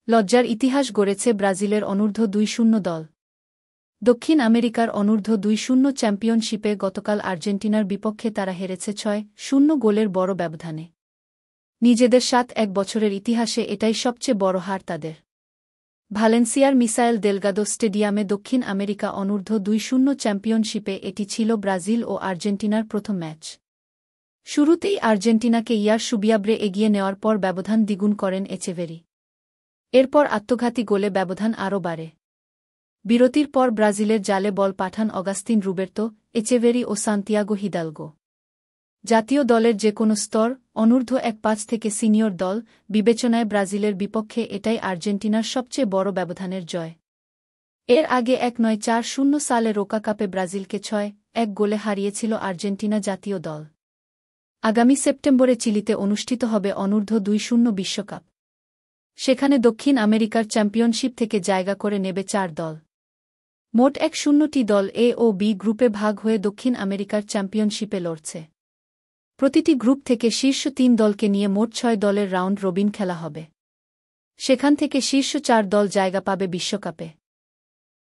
লজ্জার ইতিহাস গড়েছে ব্রাজিলের অনূর্ধ্ব-20 দল। দক্ষিণ আমেরিকার অনূর্ধ্ব-20 চ্যাম্পিয়নশিপে গতকাল আর্জেন্টিনার বিপক্ষে তারা হেরেছে 6-0 গোলের বড় ব্যবধানে। নিজেদের 7-1 বছরের ইতিহাসে এটাই সবচেয়ে বড় হার তাদের। ভালেন্সিয়ার মিসাইল দেলগাদো স্টেডিয়ামে দক্ষিণ আমেরিকা অনূর্ধ্ব-20 চ্যাম্পিয়নশিপে এটি ছিল ব্রাজিল ও আর্জেন্টিনার প্রথম ম্যাচ। শুরুতেই আর্জেন্টিনাকে ইয়ার সুবিয়াব্রে এগিয়ে নেওয়ার পর ব্যবধান দ্বিগুণ করেন এচেভেরি। এরপর আত্মঘাতী গোলে ব্যবধান আরও বাড়ে। বিরতির পর ব্রাজিলের জালে বল পাঠান অগাস্তিন রুবের্তো, এচেভেরি ও সান্তিয়াগো হিদালগো। জাতীয় দলের যে কোনো স্তর, অনূর্ধ্ব-15 থেকে সিনিয়র দল, বিবেচনায় ব্রাজিলের বিপক্ষে এটাই আর্জেন্টিনার সবচেয়ে বড় ব্যবধানের জয়। এর আগে 1940 সালে রোকা কাপে ব্রাজিলকে 6-1 গোলে হারিয়েছিল আর্জেন্টিনা জাতীয় দল। আগামী সেপ্টেম্বরে চিলিতে অনুষ্ঠিত হবে অনূর্ধ্ব-20 বিশ্বকাপ। সেখানে দক্ষিণ আমেরিকার চ্যাম্পিয়নশিপ থেকে জায়গা করে নেবে 4 দল। মোট 10টি দল এ ও বি গ্রুপে ভাগ হয়ে দক্ষিণ আমেরিকার চ্যাম্পিয়নশিপে লড়ছে। প্রতিটি গ্রুপ থেকে শীর্ষ 3 দলকে নিয়ে মোট 6 দলের রাউন্ড রবিন খেলা হবে। সেখান থেকে শীর্ষ 4 দল জায়গা পাবে বিশ্বকাপে।